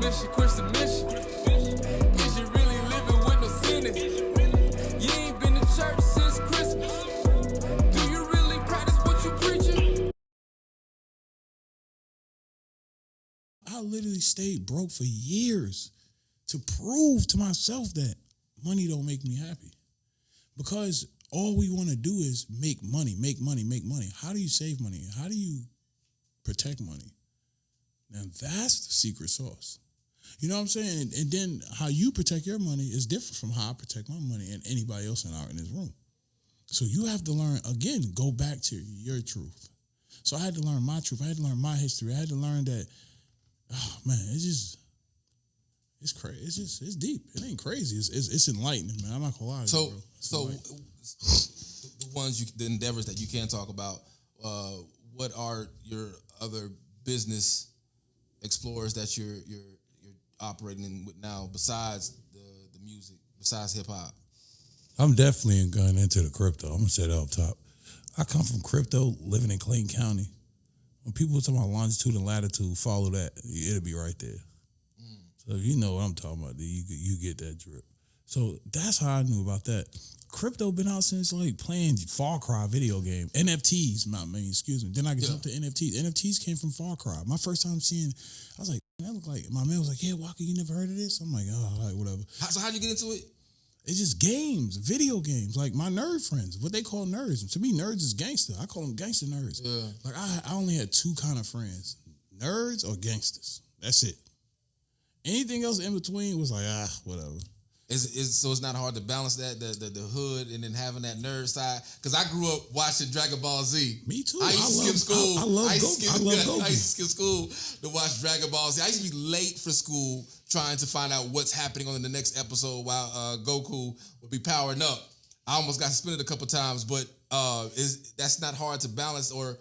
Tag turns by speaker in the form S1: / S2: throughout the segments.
S1: mission, question mission. Is you really living with no sinning? You ain't been to church since Christmas. Do you really practice what you preaching?
S2: I literally stayed broke for years to prove to myself that money don't make me happy. Because all we want to do is make money, make money, make money. How do you save money? How do you protect money? Now that's the secret sauce. You know what I'm saying? And then how you protect your money is different from how I protect my money and anybody else in this room. So you have to learn, again, go back to your truth. So I had to learn my truth. I had to learn my history. I had to learn that, oh man, it's crazy. It's deep. It ain't crazy. It's enlightening, man. I'm not gonna lie to you, bro.
S3: So the endeavors that you can talk about, what are your other business explorers that you're operating in with now besides the music, besides hip hop?
S2: I'm definitely going into the crypto. I'm gonna say that up top. I come from crypto, living in Clayton County. When people talk about longitude and latitude, follow that. It'll be right there. So if you know what I'm talking about, you get that drip. So that's how I knew about that. Crypto been out since like playing Far Cry video game. NFTs, excuse me. Then I could jump to NFTs. NFTs came from Far Cry. My first time seeing, I was like, that look like, my man was like, yeah, Waka, you never heard of this? I'm like, oh, all right, whatever.
S3: So how'd you get into it?
S2: It's just games, video games. Like my nerd friends, what they call nerds. To me, nerds is gangster. I call them gangster nerds.
S3: Yeah.
S2: Like I only had two kind of friends, nerds or gangsters. That's it. Anything else in between was like, whatever.
S3: So it's not hard to balance that, the hood and then having that nerd side? Because I grew up watching Dragon Ball Z.
S2: Me too.
S3: I used to skip school.
S2: I love Goku.
S3: I used to skip school to watch Dragon Ball Z. I used to be late for school trying to find out what's happening on the next episode while Goku would be powering up. I almost got suspended a couple times, but that's not hard to balance or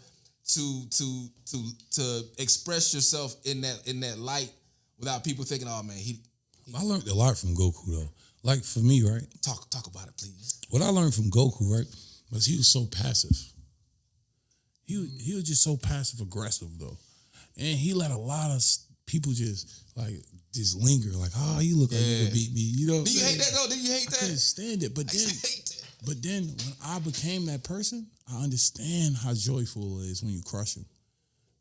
S3: to express yourself in that light without people thinking, oh man,
S2: I learned a lot from Goku though. Like for me, right?
S3: Talk about it, please.
S2: What I learned from Goku, right, was he was so passive. He was just so passive aggressive though, and he let a lot of people just linger, like, oh, you look like you could beat me, you know?
S3: Do you hate that though? Do you hate that?
S2: I couldn't stand it, but then when I became that person, I understand how joyful it is when you crush him.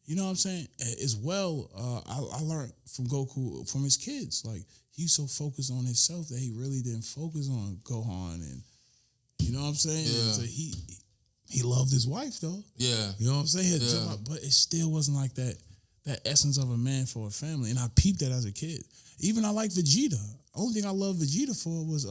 S2: You know what I'm saying? As well, I learned from Goku, from his kids. Like, he's so focused on himself that he really didn't focus on Gohan. And, you know what I'm saying?
S3: Yeah.
S2: So he loved his wife, though.
S3: Yeah.
S2: You know what I'm saying?
S3: Yeah.
S2: But it still wasn't like that essence of a man for a family. And I peeped that as a kid. Even I liked Vegeta. Only thing I loved Vegeta for was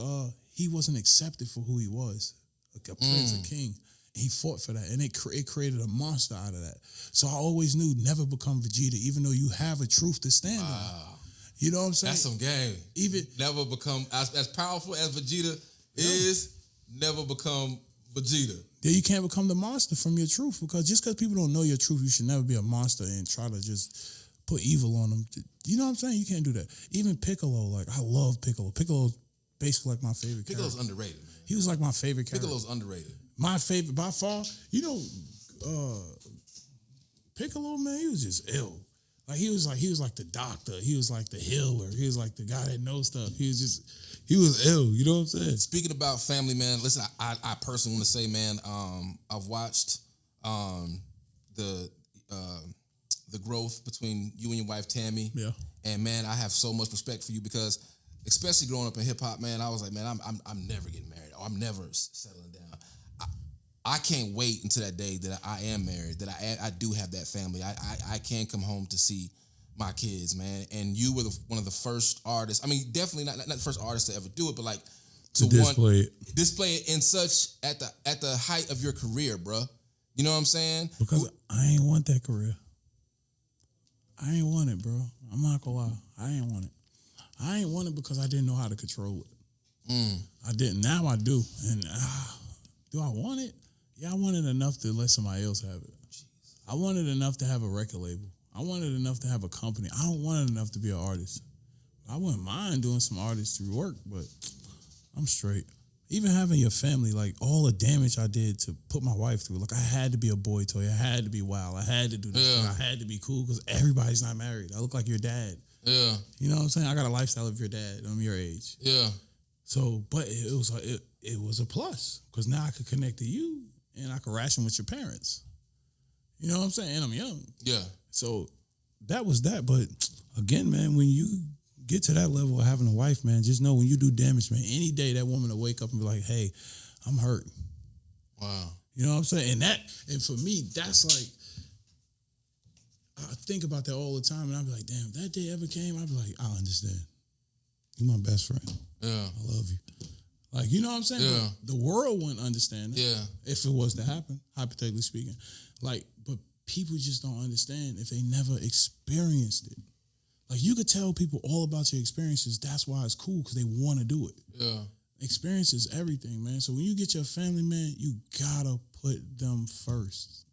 S2: he wasn't accepted for who he was. Like a prince, a king. He fought for that, and it created a monster out of that. So I always knew never become Vegeta, even though you have a truth to stand on. You know what I'm saying?
S3: That's some game.
S2: Even
S3: never become as powerful as Vegeta is. Never become Vegeta.
S2: Yeah, you can't become the monster from your truth, because just because people don't know your truth, you should never be a monster and try to just put evil on them. You know what I'm saying? You can't do that. Even Piccolo, like I love Piccolo. Piccolo's basically like my favorite character.
S3: Piccolo's underrated, man.
S2: He was like my favorite character.
S3: Piccolo's underrated.
S2: My favorite by far, you know, Piccolo, man, he was just ill. Like he was like the doctor. He was like the healer. He was like the guy that knows stuff. He was ill. You know what I'm saying?
S3: Speaking about family, man, listen, I personally want to say, man, I've watched the growth between you and your wife Tammy.
S2: Yeah.
S3: And man, I have so much respect for you, because especially growing up in hip hop, man, I was like, man, I'm never getting married, or I'm never settling down. I can't wait until that day that I am married, that I do have that family. I can come home to see my kids, man. And you were one of the first artists. I mean, definitely not the first artist to ever do it, but like
S2: to display
S3: it in such at the height of your career, bro. You know what I'm saying?
S2: Because I ain't want that career. I ain't want it, bro. I'm not gonna lie. I ain't want it. I ain't want it because I didn't know how to control it. I didn't. Now I do. And do I want it? Yeah, I wanted enough to let somebody else have it. I wanted enough to have a record label. I wanted enough to have a company. I don't want it enough to be an artist. I wouldn't mind doing some artistry work, but I'm straight. Even having your family, like all the damage I did to put my wife through. Like I had to be a boy toy. I had to be wild. I had to do this.
S3: Yeah.
S2: I had to be cool because everybody's not married. I look like your dad.
S3: Yeah.
S2: You know what I'm saying? I got a lifestyle of your dad. I'm your age.
S3: Yeah.
S2: So, but it was a plus because now I could connect to you and I could ration with your parents. You know what I'm saying? And I'm young.
S3: Yeah.
S2: So that was that. But again, man, when you get to that level of having a wife, man, just know when you do damage, man, any day that woman will wake up and be like, hey, I'm hurt.
S3: Wow.
S2: You know what I'm saying? And for me, that's like, I think about that all the time and I'll be like, damn, if that day ever came, I'd be like, I understand. You're my best friend.
S3: Yeah.
S2: I love you. Like, you know what I'm saying?
S3: Yeah.
S2: But the world wouldn't understand it.
S3: Yeah.
S2: If it was to happen, hypothetically speaking. Like, but people just don't understand if they never experienced it. Like, you could tell people all about your experiences. That's why it's cool, because they want to do it.
S3: Yeah.
S2: Experience is everything, man. So when you get your family, man, you gotta put them first.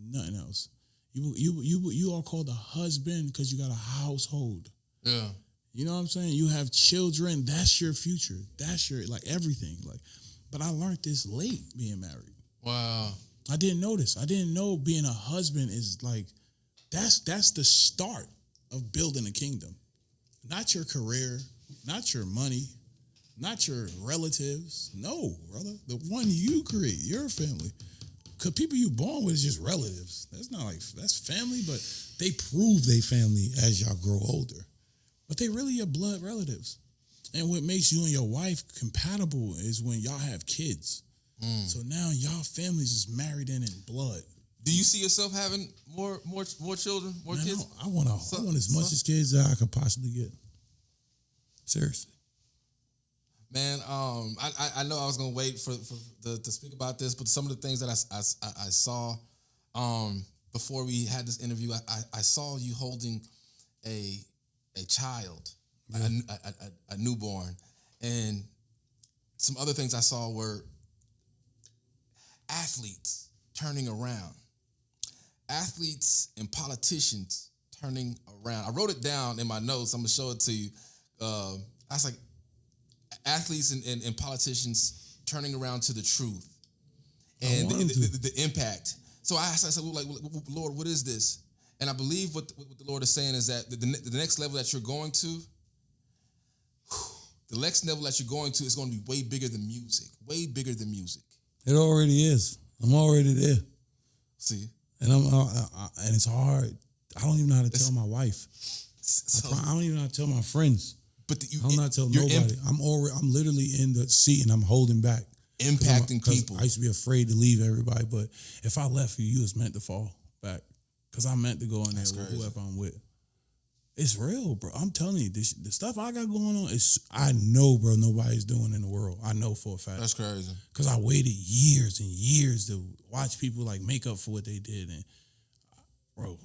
S2: Nothing else. You are called a husband because you got a household.
S3: Yeah.
S2: You know what I'm saying? You have children. That's your future. That's your, like, everything. Like, but I learned this late being married.
S3: Wow.
S2: I didn't know this. I didn't know being a husband is like, that's the start of building a kingdom. Not your career, not your money, not your relatives. No, brother. The one you create, your family. Because people you born with is just relatives. That's not like, that's family, but they prove they family as y'all grow older. But they really your blood relatives. And what makes you and your wife compatible is when y'all have kids. So now y'all families is married in blood.
S3: Do you see yourself having more children, more
S2: Man,
S3: kids?
S2: I want as much as kids that I could possibly get. Seriously.
S3: Man, I know I was gonna wait to speak about this, but some of the things that I saw before we had this interview, I saw you holding a child, a newborn, and some other things I saw were athletes turning around, athletes and politicians turning around. I wrote it down in my notes. I'm gonna show it to you. I was like, athletes and politicians turning around to the truth and the impact. So I said, well, like, Lord, what is this? And I believe what the Lord is saying is that the next level that you're going to, is going to be way bigger than music. Way bigger than music.
S2: It already is. I'm already there.
S3: See?
S2: And and it's hard. I don't even know how to tell my wife. I don't even know how to tell my friends.
S3: But
S2: I don't know how to tell nobody. I'm literally in the seat and I'm holding back.
S3: Impacting people.
S2: I used to be afraid to leave everybody, but if I left you was meant to fall back. Because I meant to go in there with whoever I'm with. It's real, bro. I'm telling you, the stuff I got going on I know, bro, nobody's doing in the world. I know for a fact.
S3: That's crazy.
S2: Because I waited years and years to watch people like make up for what they did. And, bro.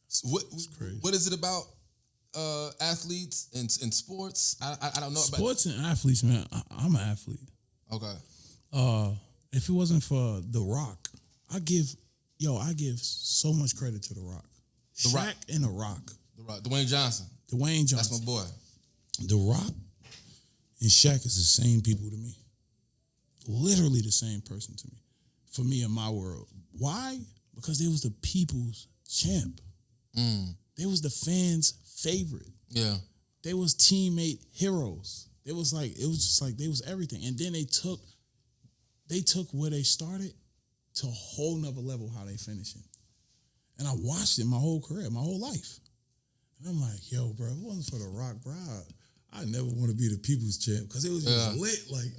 S3: So what is it about athletes and sports? I don't know.
S2: Sports and athletes, man. I'm an athlete.
S3: Okay.
S2: If it wasn't for The Rock, I give so much credit to The Rock. Shaq and The Rock.
S3: Dwayne Johnson. That's my boy.
S2: The Rock and Shaq is the same people to me. Literally the same person to me. For me in my world. Why? Because they was the people's champ. They was the fans' favorite.
S3: Yeah.
S2: They was teammate heroes. It was just like they was everything. And then they took where they started to a whole nother level how they finishing. And I watched it my whole career, my whole life. And I'm like, yo, bro, if it wasn't for The Rock, bro, I never want to be the people's champ because it was just lit. Like,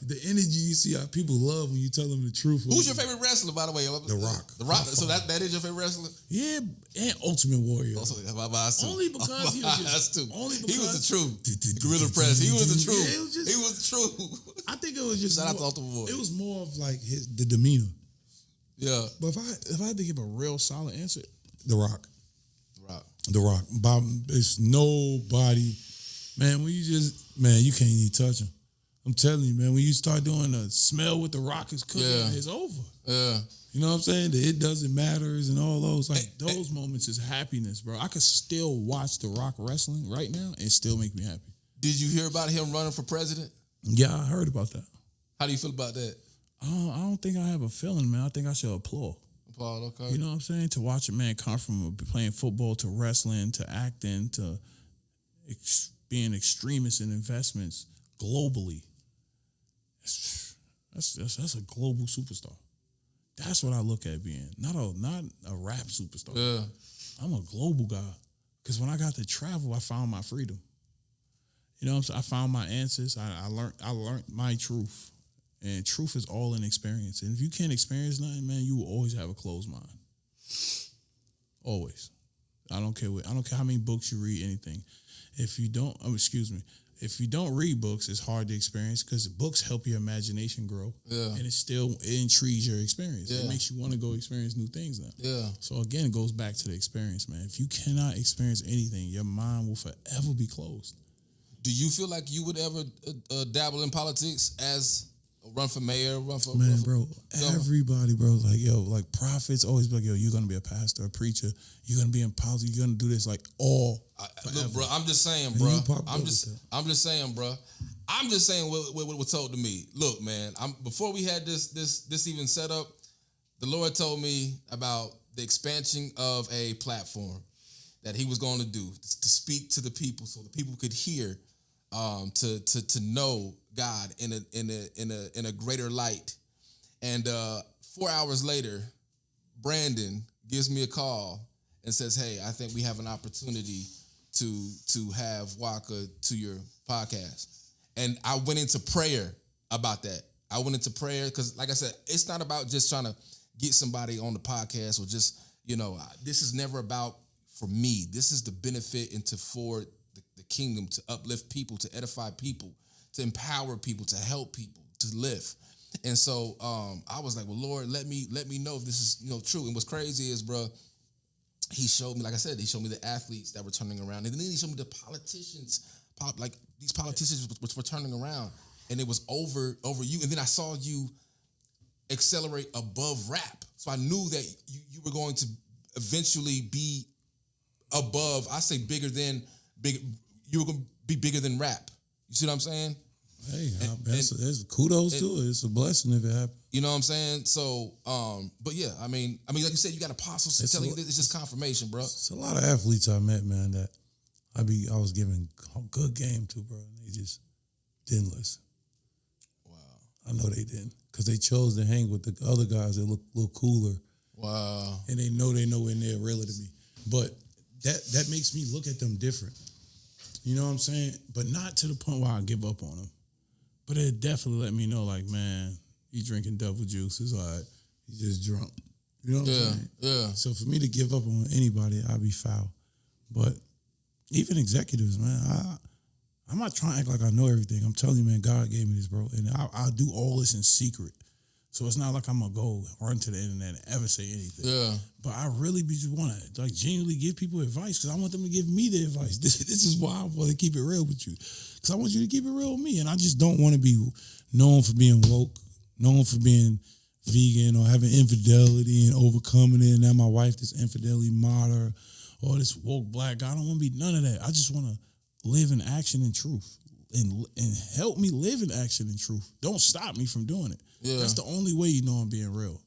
S2: the energy you see how people love when you tell them the truth.
S3: Who's your favorite wrestler, by the way?
S2: The Rock.
S3: The Rock. So that is your favorite wrestler?
S2: Yeah, and Ultimate Warrior.
S3: Only because he was just, he was the truth.
S2: Gorilla
S3: Press. He was the truth.
S2: Yeah,
S3: he was the truth.
S2: I think it was just
S3: shout out to Ultimate Warrior.
S2: It was more of like the demeanor.
S3: Yeah.
S2: But if I had to give a real solid answer, The Rock.
S3: The Rock.
S2: Bob, it's nobody. Man, you can't even touch him. I'm telling you, man, when you start doing the smell what The Rock is cooking, it's over.
S3: Yeah.
S2: You know what I'm saying? The It Doesn't Matters and all those. Like, those moments is happiness, bro. I could still watch The Rock wrestling right now and still make me happy.
S3: Did you hear about him running for president?
S2: Yeah, I heard about that.
S3: How do you feel about that?
S2: I don't think I have a feeling, man. I think I should applaud.
S3: Okay.
S2: You know what I'm saying? To watch a man come from playing football to wrestling to acting to being extremists in investments globally. That's a global superstar. That's what I look at being. Not a rap superstar.
S3: Yeah.
S2: I'm a global guy. Because when I got to travel, I found my freedom. You know what I'm saying? I found my answers. I learned my truth. And truth is all in experience. And if you can't experience nothing, man, you will always have a closed mind. Always. I don't care how many books you read, anything. If you don't read books, it's hard to experience because books help your imagination grow. Yeah. And it intrigues your experience. Yeah. It makes you want to go experience new things now. Yeah. So again, it goes back to the experience, man. If you cannot experience anything, your mind will forever be closed.
S3: Do you feel like you would ever dabble in politics as run for mayor,
S2: everybody, bro, like prophets always be like, yo, you're gonna be a pastor, a preacher, you're gonna be in politics, you're gonna do this, like
S3: look, bro, I'm just saying, bro. I'm just saying what was told to me. Look, man, before we had this even set up, the Lord told me about the expansion of a platform that He was going to do to speak to the people, so the people could hear, to know God in a greater light. And 4 hours later, Brandon gives me a call and says, "Hey, I think we have an opportunity to have Waka to your podcast." And I went into prayer about that. I went into prayer because, like I said, it's not about just trying to get somebody on the podcast or just, this is never about for me. This is the benefit and to forward the kingdom, to uplift people, to edify people, to empower people, to help people, to live. And so I was like, well, Lord, let me know if this is true. And what's crazy is, bro, He showed me, like I said, He showed me the athletes that were turning around. And then He showed me the politicians, like these politicians which were turning around. And it was over you. And then I saw you accelerate above rap. So I knew that you were going to eventually be above, I say you were going to be bigger than rap. You see what I'm saying?
S2: Hey, that's kudos to it. It's a blessing if it happens.
S3: You know what I'm saying? So, but yeah, I mean, like you said, you got apostles telling you this. It's just confirmation, bro.
S2: It's a lot of athletes I met, man, that I was giving a good game to, bro. And they just didn't listen. Wow. I know they didn't, because they chose to hang with the other guys that look a little cooler. Wow. And they know nowhere near realer to me. But that makes me look at them different. You know what I'm saying? But not to the point where I give up on them. But it definitely let me know, like, man, you drinking devil juice. It's all right. You just drunk. You know what I'm saying? Yeah. So for me to give up on anybody, I'd be foul. But even executives, man, I'm not trying to act like I know everything. I'm telling you, man, God gave me this, bro. And I'll do all this in secret. So it's not like I'm going to go run to the internet and ever say anything. Yeah. But I really just want to genuinely give people advice because I want them to give me the advice. This is why I want to keep it real with you. Because I want you to keep it real with me. And I just don't want to be known for being woke, known for being vegan or having infidelity and overcoming it. And now my wife, this infidelity martyr or this woke black guy. I don't want to be none of that. I just want to live in action and truth. And help me live in action and truth. Don't stop me from doing it. Yeah. That's the only way you know I'm being real.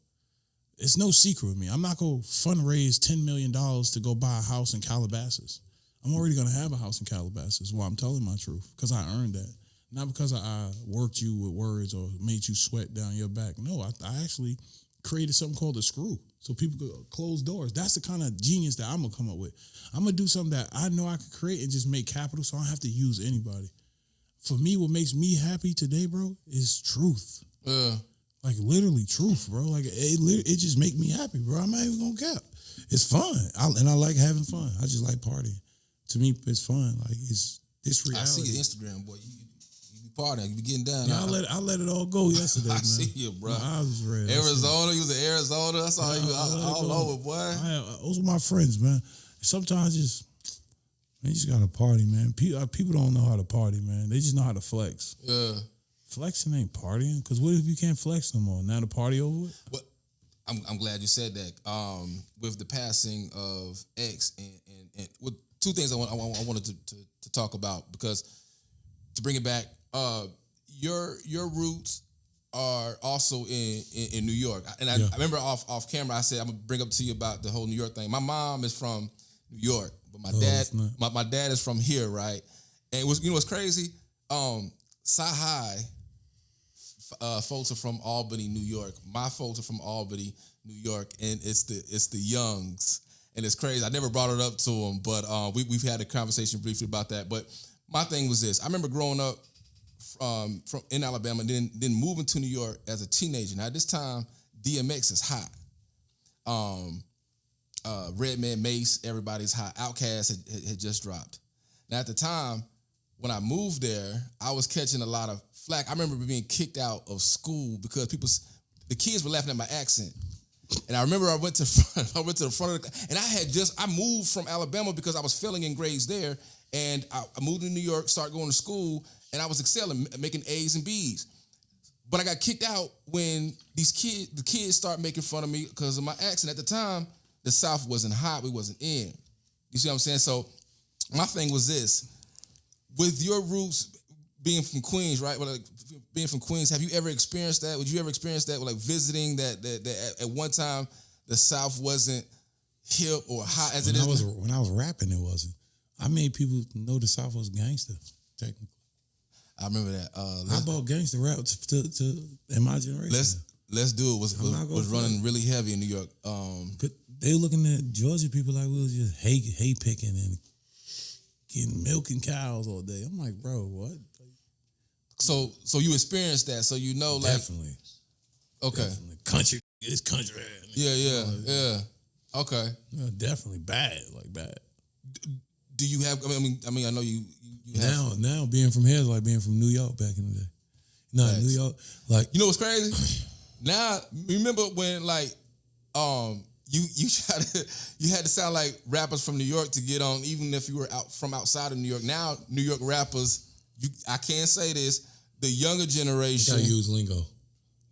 S2: It's no secret with me. I'm not going to fundraise $10 million to go buy a house in Calabasas. I'm already going to have a house in Calabasas while I'm telling my truth because I earned that. Not because I worked you with words or made you sweat down your back. No, I actually created something called a screw so people could close doors. That's the kind of genius that I'm going to come up with. I'm going to do something that I know I could create and just make capital so I don't have to use anybody. For me, what makes me happy today, bro, is truth. Like literally truth, bro. Like it just make me happy, bro. I'm not even gonna cap. It's fun, and I like having fun. I just like partying. To me, it's fun. Like it's reality.
S3: I see your Instagram, boy. You be partying, you be getting down.
S2: Yeah, I let it all go yesterday, man.
S3: I see you, bro.
S2: My eyes was red.
S3: Arizona, you was in Arizona. I saw you all over, boy.
S2: Those are my friends, man. Sometimes you just gotta party, man. People don't know how to party, man. They just know how to flex. Yeah. Flexing ain't partying, because what if you can't flex no more? Now the party over with?
S3: Well, I'm glad you said that. With the passing of X and with two things I wanted to talk about, because to bring it back, your roots are also in New York. And I remember off camera I said I'm gonna bring up to you about the whole New York thing. My mom is from New York, but my
S2: Oh,
S3: dad,
S2: snap.
S3: my dad is from here, right? And what's crazy? Sci-High folks are from Albany, New York. My folks are from Albany, New York, and it's the Youngs. And it's crazy. I never brought it up to them, but we've had a conversation briefly about that. But my thing was this: I remember growing up from in Alabama, then moving to New York as a teenager. Now at this time, DMX is hot. Redman, Mace, everybody's hot. Outkast had just dropped. Now at the time when I moved there, I was catching a lot of flack. I remember being kicked out of school because the kids were laughing at my accent. And I remember I went to the front of the, and I moved from Alabama because I was failing in grades there, and I moved to New York, started going to school, and I was excelling, making A's and B's. But I got kicked out when the kids started making fun of me because of my accent. At the time, the South wasn't hot, we wasn't in. You see what I'm saying? So my thing was this: with your roots being from Queens, right? Well, like, being from Queens, have you ever experienced that? Would you ever experience that, like visiting that at one time the South wasn't hip or hot as it is?
S2: When I was rapping, it wasn't. I made people know the South was gangster, technically.
S3: I remember that.
S2: I bought gangster rap to in my generation.
S3: Let's do it. Was running really heavy in New York.
S2: They looking at Georgia people like we was just hay picking and getting milking cows all day. I'm like, bro, what?
S3: So you experienced that, so you know, like,
S2: definitely.
S3: Okay.
S2: Definitely. Country.
S3: Yeah. Okay.
S2: Yeah, definitely bad, like bad.
S3: Do you have? I mean, I know you have.
S2: Now being from here is like being from New York back in the day. No,
S3: Nice.
S2: New York, like
S3: You know what's crazy? Now, remember when like you had to sound like rappers from New York to get on, even if you were from outside of New York. Now, New York rappers, I can't say this, the younger generation,
S2: gotta use lingo.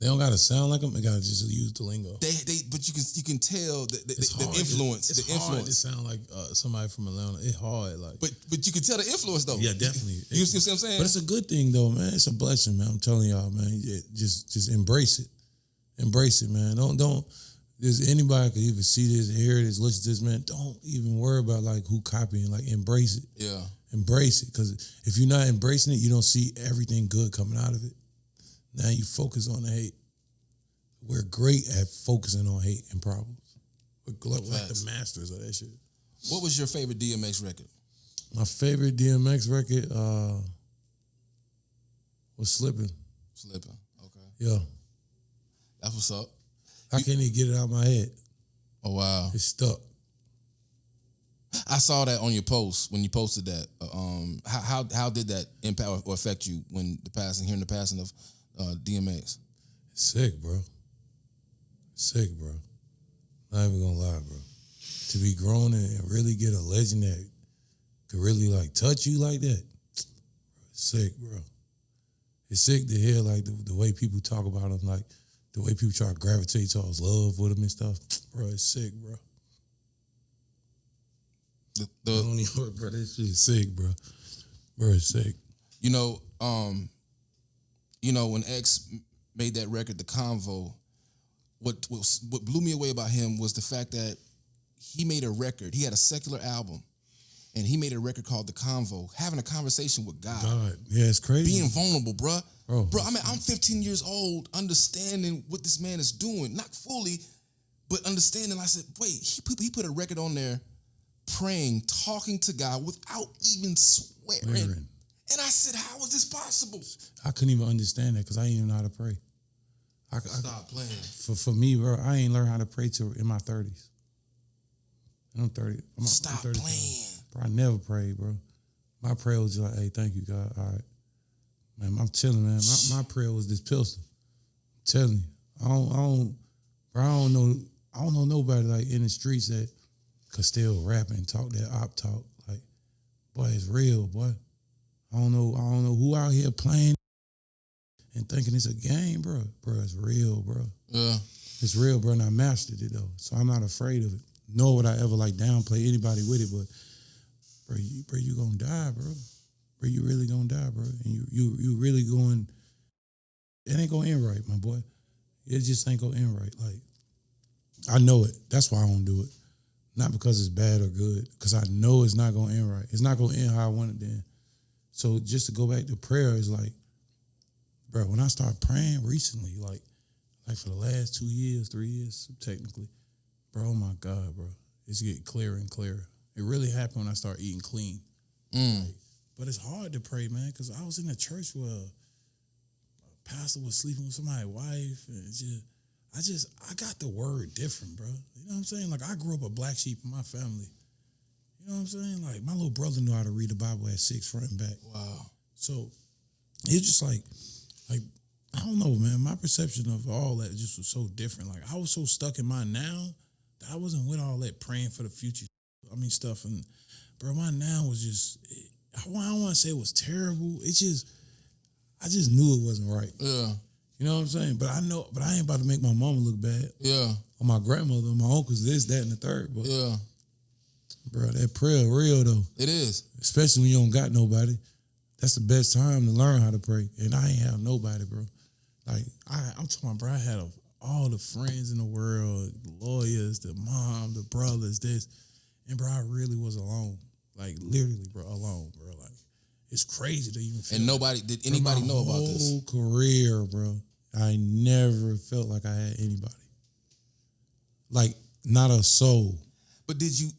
S2: They don't gotta sound like them. They gotta just use the lingo.
S3: But you can tell the
S2: hard.
S3: influence.
S2: It's
S3: the
S2: hard
S3: influence.
S2: to sound like somebody from Atlanta. It's hard, like.
S3: But you can tell the influence though.
S2: Yeah, definitely.
S3: You see what I'm saying?
S2: But it's a good thing though, man. It's a blessing, man. I'm telling y'all, man. Yeah, just embrace it. Embrace it, man. Don't. There's anybody could even see this, hear this, listen to this, man. Don't even worry about like who copying. Like embrace it.
S3: Yeah.
S2: Embrace it, because if you're not embracing it, you don't see everything good coming out of it. Now you focus on the hate. We're great at focusing on hate and problems. We're like the masters of that shit.
S3: What was your favorite DMX record?
S2: My favorite DMX record was Slippin'.
S3: Slippin'. Okay.
S2: Yeah.
S3: That's what's up.
S2: I can't even get it out of my head.
S3: Oh wow.
S2: It's stuck.
S3: I saw that on your post when you posted that. How did that impact or affect you when hearing the passing of DMX?
S2: Sick, bro. Sick, bro. Not even gonna lie, bro. To be grown and really get a legend that could really like touch you like that, sick, bro. It's sick to hear like the way people talk about him, like the way people try to gravitate towards love with him and stuff. Bro, it's sick, bro. Bro, this shit is sick, bro. Bro, it's sick.
S3: You know, when X made that record, The Convo, what blew me away about him was the fact that he made a record. He had a secular album, and he made a record called The Convo, having a conversation with God.
S2: Yeah, it's crazy.
S3: Being vulnerable, bruh.
S2: Bro,
S3: I mean, I'm 15 years old, understanding what this man is doing. Not fully, but understanding. I said, wait, he put a record on there, praying, talking to God without even swearing. And I said, how is this possible?
S2: I couldn't even understand that because I didn't even know how to pray.
S3: Stop playing.
S2: For me, bro, I ain't learned how to pray till in my 30s. I'm 30.
S3: Stop
S2: I'm 35.
S3: playing.
S2: Bro, I never prayed, bro. My prayer was just like, hey, thank you, God. All right. Man, I'm telling, man. My prayer was this pistol. I'm telling you. I don't know nobody like in the streets that could still rap and talk that op talk. Like, boy, it's real, boy. I don't know who out here playing and thinking it's a game, bro. Bro, it's real, bro.
S3: Yeah.
S2: It's real, bro, and I mastered it, though. So I'm not afraid of it. Nor would I ever, like, downplay anybody with it, but, bro, you gonna die, bro. Bro, you really gonna die, bro. And you really going, it ain't gonna end right, my boy. It just ain't gonna end right. Like, I know it. That's why I don't do it. Not because it's bad or good, because I know it's not going to end right. It's not going to end how I want it to end. So just to go back to prayer is like, bro, when I started praying recently, like for the last 2 years, 3 years, technically, bro, oh my God, bro, it's getting clearer and clearer. It really happened when I started eating clean. Like, but it's hard to pray, man, because I was in a church where a pastor was sleeping with somebody's wife, and I got the word different, bro. You know what I'm saying? Like, I grew up a black sheep in my family. You know what I'm saying? Like, my little brother knew how to read the Bible at 6 front and back.
S3: Wow.
S2: So it's just like I don't know, man. My perception of all that just was so different. Like, I was so stuck in my now that I wasn't with all that praying for the future. Stuff. And, bro, my now was just, I don't want to say it was terrible. I just knew it wasn't right.
S3: Yeah.
S2: You know what I'm saying? But I ain't about to make my mama look bad.
S3: Yeah.
S2: Or my grandmother, or my uncles, this, that, and the third. But,
S3: yeah.
S2: bro, that prayer real, though.
S3: It is.
S2: Especially when you don't got nobody. That's the best time to learn how to pray. And I ain't have nobody, bro. Like, I'm talking about, bro, I had all the friends in the world, the lawyers, the mom, the brothers, this. And, bro, I really was alone. Like, literally, bro, alone, bro. Like, it's crazy to even feel.
S3: And did anybody know about this?
S2: My whole career, bro, I never felt like I had anybody. Like, not a soul.
S3: But did you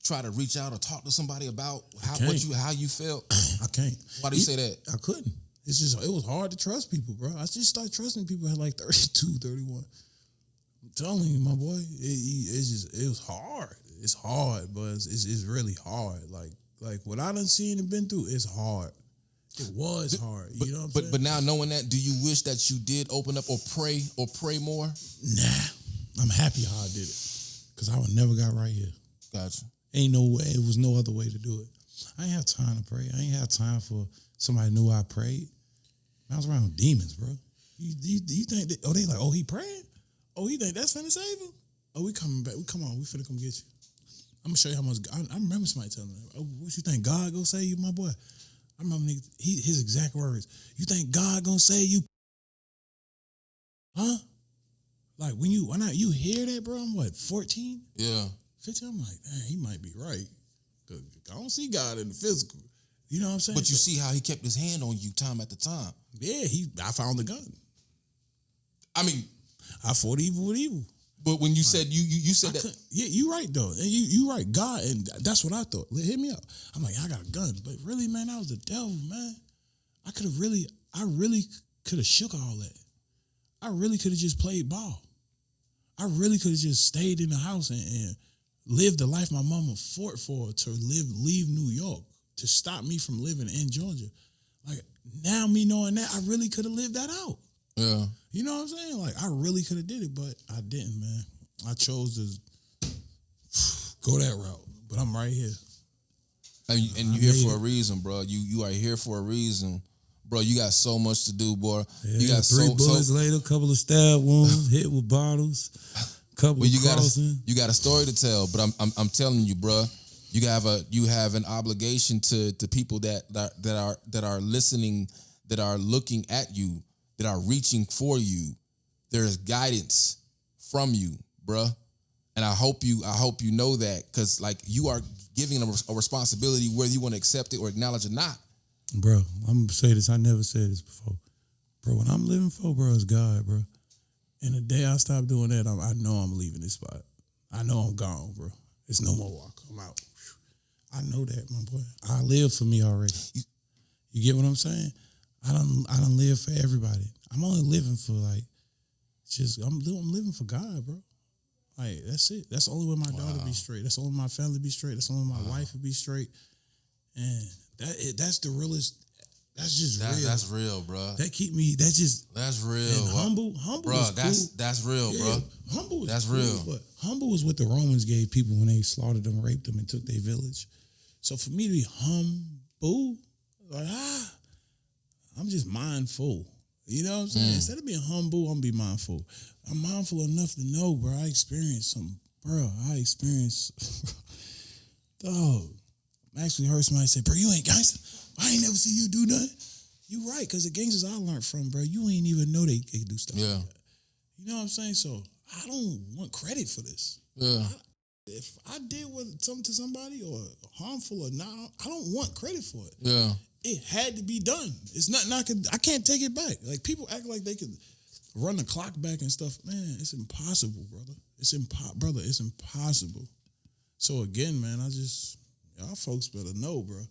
S3: try to reach out or talk to somebody about how you felt?
S2: I can't.
S3: Why do you say that?
S2: I couldn't. It's just, it was hard to trust people, bro. I just started trusting people at like 32, 31. I'm telling you, my boy, it was hard. It's hard, but it's really hard. Like what I done seen and been through, it's hard. It was hard. You know what I'm saying?
S3: But now knowing that, do you wish that you did open up or pray more?
S2: Nah. I'm happy how I did it. Because I would never got right here.
S3: Gotcha.
S2: Ain't no way. It was no other way to do it. I ain't have time to pray. I ain't have time for somebody knew I prayed. I was around demons, bro. You think that, they like, he praying? Oh, he think that's finna save him? Oh, we coming back. We finna come get you. I'm gonna show you how much. I remember somebody telling me, "Oh, what you think God gonna save you, my boy?" I remember his exact words. You think God gonna save you? Huh? Like when you hear that, bro, I'm what, 14?
S3: Yeah.
S2: 15? I'm like, man, he might be right. Cause I don't see God in the physical. You know what I'm saying?
S3: But you see how he kept his hand on you time after time.
S2: Yeah, I found the gun.
S3: I mean,
S2: I fought evil with evil.
S3: But when you said you said that,
S2: yeah, you right though, and you right. God, and that's what I thought. Hit me up. I'm like, I got a gun, but really, man, I was the devil, man. I really could have shook all that. I really could have just played ball. I really could have just stayed in the house and lived the life my mama fought for to leave New York to stop me from living in Georgia. Like now, me knowing that, I really could have lived that out.
S3: yeah.
S2: You know what I'm saying? Like, I really could have did it, but I didn't, man. I chose to go that route, but I'm right here.
S3: And you're here for a reason, bro. You are here for a reason. Bro, you got so much to do, boy.
S2: Yeah,
S3: you got
S2: 3 bullets later, couple of stab wounds, hit with bottles, couple of crossing.
S3: You got a story to tell, but I'm telling you, bro. You have an obligation to people that are listening, that are looking at you, that are reaching for you. There's guidance from you, bruh. And I hope you know that, because like you are giving them a responsibility whether you want to accept it or acknowledge it or not.
S2: Bro, I'm gonna say this. I never said this before. Bro, what I'm living for, bro, is God, bro. And the day I stop doing that, I know I'm leaving this spot. I know I'm gone, bro. It's no more walk. I'm out. I know that, my boy. I live for me already. You get what I'm saying? I don't live for everybody. I'm only living for I'm living for God, bro. Like that's it. That's the only way my daughter be straight. That's the only way my family be straight. That's the only way my wife would be straight. And that's the realest. That's just real.
S3: That's real, bro.
S2: That keep me. That's
S3: real.
S2: And humble,
S3: bro.
S2: Is cool.
S3: That's real, bro.
S2: Humble.
S3: That's
S2: cool,
S3: real.
S2: But humble is what the Romans gave people when they slaughtered them, raped them, and took their village. So for me to be humble, like I'm just mindful. You know what I'm saying? Instead of being humble, I'm be mindful. I'm mindful enough to know, bro. I experienced something, bro. Dog. I actually heard somebody say, bro, you ain't gangster. I ain't never see you do nothing. You right, because the gangsters I learned from, bro, you ain't even know they do stuff like that. You know what I'm saying? So I don't want credit for this.
S3: Yeah.
S2: if I did something to somebody or harmful or not, I don't want credit for it.
S3: Yeah.
S2: It had to be done. It's nothing I can't take it back. Like people act like they could run the clock back and stuff. Man, it's impossible, brother. It's impossible. So again, man, y'all folks better know, bro.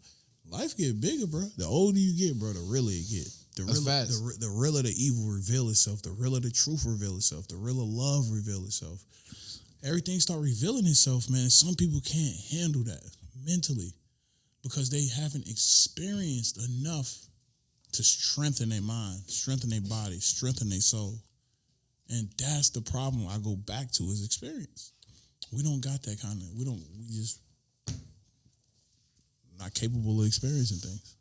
S2: Life get bigger, bro. The older you get, bro, the realer it get. The realer the evil reveal itself. The realer the truth reveal itself. The realer love reveal itself. Everything start revealing itself, man. Some people can't handle that mentally because they haven't experienced enough to strengthen their mind, strengthen their body, strengthen their soul. And that's the problem I go back to is experience. We don't got that we just not capable of experiencing things.